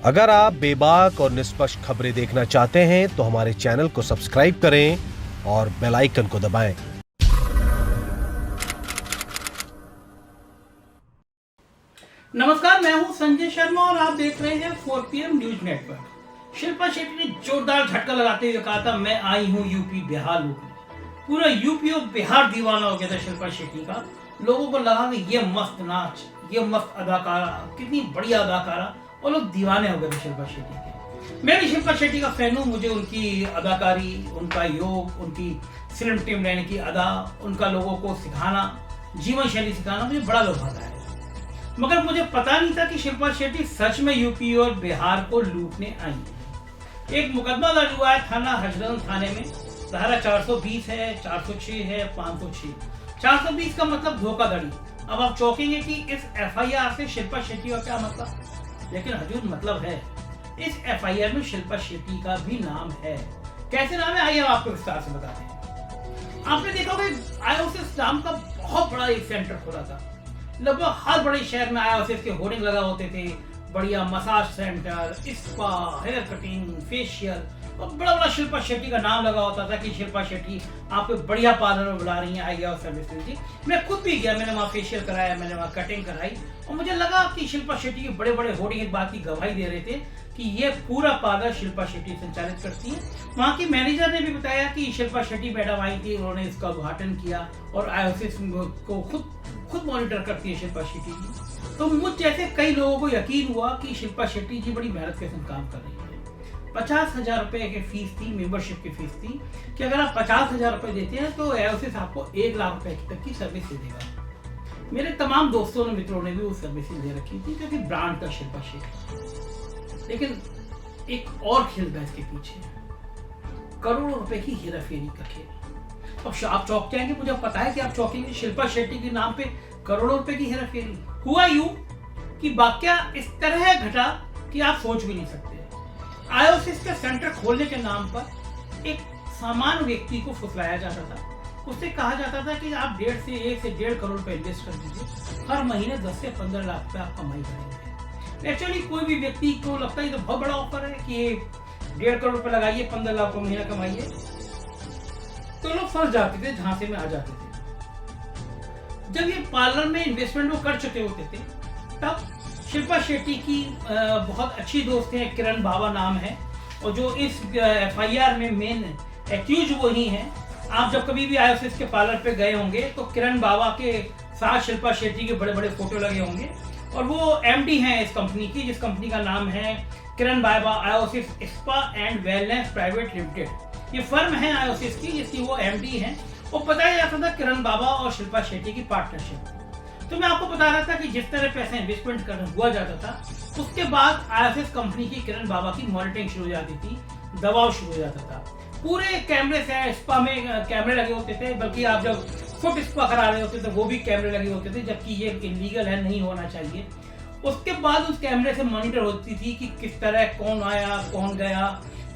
अगर आप बेबाक और निष्पक्ष खबरें देखना चाहते हैं तो हमारे चैनल को सब्सक्राइब करें और बेल आइकन को दबाएं। नमस्कार, मैं हूं संजय शर्मा और आप देख रहे हैं 4PM news network. Shilpa Shetty ने जोरदार झटका लगाते हुए कहा था, मैं आई हूं यूपी बिहार लूटने। पूरा यूपी और बिहार दीवाना हो गया था शिल्पा शेट्टी का। लोगों को लगा कि ये मस्त नाच, ये मस्त अदाकारा, कितनी बढ़िया अदाकारा, और लोग दीवाने हो गए थे शिल्पा शेट्टी के। मैं भी शिल्पा शेट्टी का फैन हूँ। मुझे उनकी अदाकारी, उनका योग, उनकी स्लिम टिम रहने की अदा, उनका लोगों को सिखाना, जीवन शैली सिखाना मुझे बड़ा लुभाता है। मगर मुझे पता नहीं था कि शिल्पा शेट्टी सच में यूपी और बिहार को लूटने आई है। एक मुकदमा दर्ज हुआ है थाना हजरत थाने में। धारा 420 है, 406 है, 506। 420 का मतलब धोखाधड़ी। अब आप चौंकेंगे कि इस FIR से शिल्पा शेट्टी का क्या मतलब, लेकिन हजूर मतलब है। इस FIR में शिल्पा शेट्टी का भी नाम है। कैसे नाम है, आइए हम आपको विस्तार से बताते हैं। आपने देखा होगा आयोसिस नाम का बहुत बड़ा एक सेंटर खोला था। लगभग हर बड़े शहर में आयोसिस के होर्डिंग लगा होते थे। बढ़िया massage centre, spa, hair cutting, facial, और बड़ा बड़ा शिल्पा शेट्टी का नाम लगा होता था कि शिल्पा शेट्टी आपको बढ़िया पार्लर में बुला रही हैं, आइए और सर्विस लीजिए। मैं खुद भी गया, मैंने वहाँ फेशियल कराया, मैंने वहाँ कटिंग कराई, और मुझे लगा कि शिल्पा शेट्टी के बड़े बड़े होर्डिंग इस बात की गवाही दे रहे थे कि ये पूरा पार्लर शिल्पा शेट्टी संचालित करती है। वहाँ की मैनेजर ने भी बताया कि शिल्पा शेट्टी मैडम आई थी, उन्होंने इसका उद्घाटन किया और आयोसिस को खुद मॉनिटर करती है शिल्पा शेट्टी जी। तो मुझ जैसे कई लोगों को यकीन हुआ कि शिल्पा शेट्टी जी बड़ी मेहनत के साथ काम कर रही है। 50,000 रुपए की फीस थी, मेंबरशिप की फीस थी कि अगर आप 50,000 रुपए देते हैं तो आयोसिस आपको 1 लाख रुपए तक की सर्विस दे देगा। मेरे तमाम दोस्तों ने, मित्रों ने भी वो सर्विस दे रखी थी क्योंकि ब्रांड था शिल्पा शेट्टी। लेकिन एक और खेल था इसके पीछे, करोड़ों रुपए की हेराफेरी का खेल। अब आप चौंक जाएंगे, मुझे पता है कि आप चौंकेंगे। शिल्पा शेट्टी के नाम पे करोड़ों रुपए की हेराफेरी। हुआ यूं कि वाकया इस तरह घटा कि आप सोच भी नहीं सकते। आयोसिस के सेंटर खोलने के नाम पर एक सामान्य व्यक्ति को फुसलाया जाता था। उससे कहा जाता था कि आप 1 से 1.5 करोड़ रुपए इन्वेस्ट कर दीजिए, हर महीने 10 से 15 लाख रुपए आप कमाई करेंगे। एक्चुअली कोई भी व्यक्ति को लगता है तो बहुत बड़ा ऑफर है कि 1.5 करोड़ रुपए लगाइए, 15 लाख रुपए महीना कमाइए, तो लोग फंस जाते थे, झांसे में आ जाते थे। जब ये पार्लर में इन्वेस्टमेंट वो कर चुके होते थे, तब शिल्पा शेट्टी की बहुत अच्छी दोस्त है, किरण बाबा नाम है, और जो इस FIR में मेन एक्यूज वो ही हैं। आप जब कभी भी आयोसिस के पार्लर पे गए होंगे तो किरण बाबा के साथ शिल्पा शेट्टी के बड़े बड़े फोटो लगे होंगे, और वो MD हैं इस कंपनी की, जिस कंपनी का नाम है Kiran Baba Ayosis spa and wellness private limited. ये फर्म है आयोसिस की, जिसकी वो MD हैं। वो बताया जाता था किरण बाबा और शिल्पा शेट्टी की पार्टनरशिप। तो मैं आपको बता रहा था कि जिस तरह पैसा इन्वेस्टमेंट करना हुआ जाता था, उसके बाद आयोसिस कंपनी की किरण बाबा की मॉनिटरिंग शुरू हो जाती थी, दबाव शुरू हो जाता था। पूरे कैमरे से स्पा में कैमरे लगे होते थे, बल्कि आप जब फुट स्पा करा रहे होते थे वो भी कैमरे लगे होते थे, जबकि ये इलीगल है, नहीं होना चाहिए। उसके बाद उस कैमरे से मॉनिटर होती थी कि किस तरह कौन आया, कौन गया,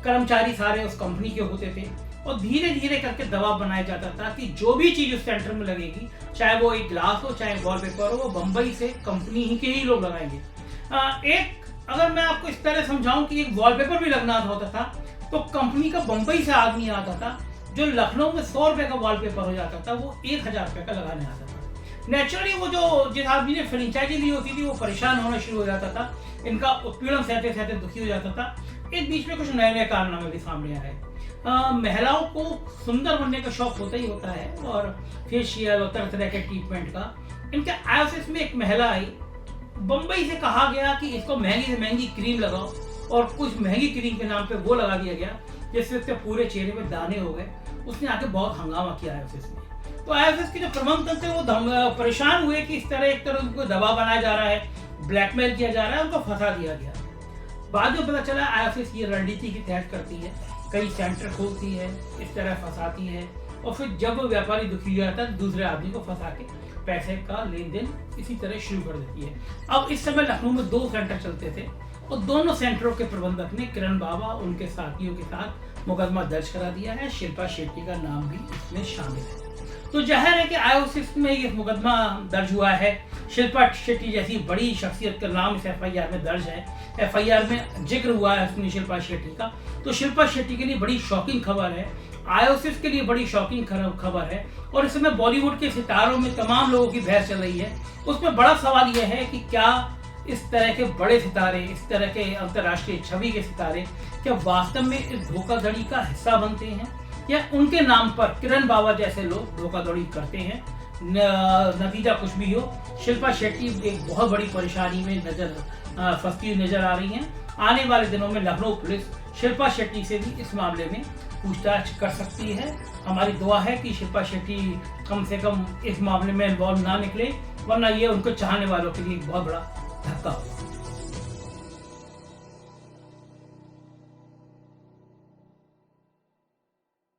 कर्मचारी सारे उस कंपनी के होते थे, और धीरे धीरे करके दबाव बनाया जाता था कि जो भी चीज उस सेंटर में लगेगी, चाहे वो एक ग्लास हो, चाहे वॉलपेपर हो, वो बंबई से कंपनी ही के ही लोग लगाएंगे। अगर मैं आपको इस तरह समझाऊं कि एक वॉलपेपर भी लगना होता था तो कंपनी का बंबई से आदमी आता था, जो लखनऊ में 100 रुपए का वॉलपेपर हो जाता था, वो 1,000 रुपए का लगाने आता था। नेचुरली वो जो जिस आदमी ने फ्रेंचाइजी ली होती थी वो परेशान होना शुरू हो जाता था, इनका उत्पीड़न सहते सहते दुखी हो जाता था। इस बीच में कुछ नए नए कारनामे भी सामने आए। महिलाओं को सुंदर बनने का शौक होता ही होता है, और फेशियल और तरह तरह के ट्रीटमेंट का। इनके आयोसिस में एक महिला आई, बंबई से कहा गया कि इसको महंगी से महंगी क्रीम लगाओ, और कुछ महंगी क्रीम के नाम पे वो लगा दिया गया, जिससे उसके पूरे चेहरे में दाने हो गए। उसने आके बहुत हंगामा किया आयोसिस में। तो आयोसिस के जो प्रबंधक तंत्र थे वो परेशान हुए कि इस तरह एक तरह उनको दबाव बनाया जा रहा है, ब्लैकमेल किया जा रहा है, उनको फंसा दिया गया। बाद में पता चला आयोसिस ये रणनीति की तहत करती है, कई सेंटर खोलती है, इस तरह फंसाती है, और फिर जब व्यापारी दुखी हो जाता है दूसरे आदमी को फंसा के पैसे का लेन देन इसी तरह शुरू कर देती है। अब इस समय लखनऊ में 2 सेंटर चलते थे, और दोनों सेंटरों के प्रबंधक ने किरण बाबा उनके साथियों के साथ मुकदमा दर्ज करा दिया है। शिल्पा शेट्टी का नाम भी इसमें शामिल है। तो जाहिर है कि IOC में ये मुकदमा दर्ज हुआ है। शिल्पा शेट्टी जैसी बड़ी शख्सियत का नाम इस FIR में दर्ज है। FIR में जिक्र हुआ है उसमें शिल्पा शेट्टी का। तो शिल्पा शेट्टी के लिए बड़ी शॉकिंग खबर है, IOC के लिए बड़ी शॉकिंग खबर है। और इस समय बॉलीवुड के सितारों में तमाम लोगों की बहस चल रही है। उसमें बड़ा सवाल यह है कि क्या इस तरह के बड़े सितारे, इस तरह के अंतर्राष्ट्रीय छवि के सितारे क्या वास्तव में इस धोखाधड़ी का हिस्सा बनते हैं, या उनके नाम पर किरण बाबा जैसे लोग धोखाधड़ी करते हैं। नतीजा कुछ भी हो, शिल्पा शेट्टी एक बहुत बड़ी परेशानी में फंसती हुई नजर आ रही हैं। आने वाले दिनों में लखनऊ पुलिस शिल्पा शेट्टी से भी इस मामले में पूछताछ कर सकती है। हमारी दुआ है कि शिल्पा शेट्टी कम से कम इस मामले में इन्वॉल्व ना निकले, वरना ये उनको चाहने वालों के लिए एक बहुत बड़ा धक्का होगा।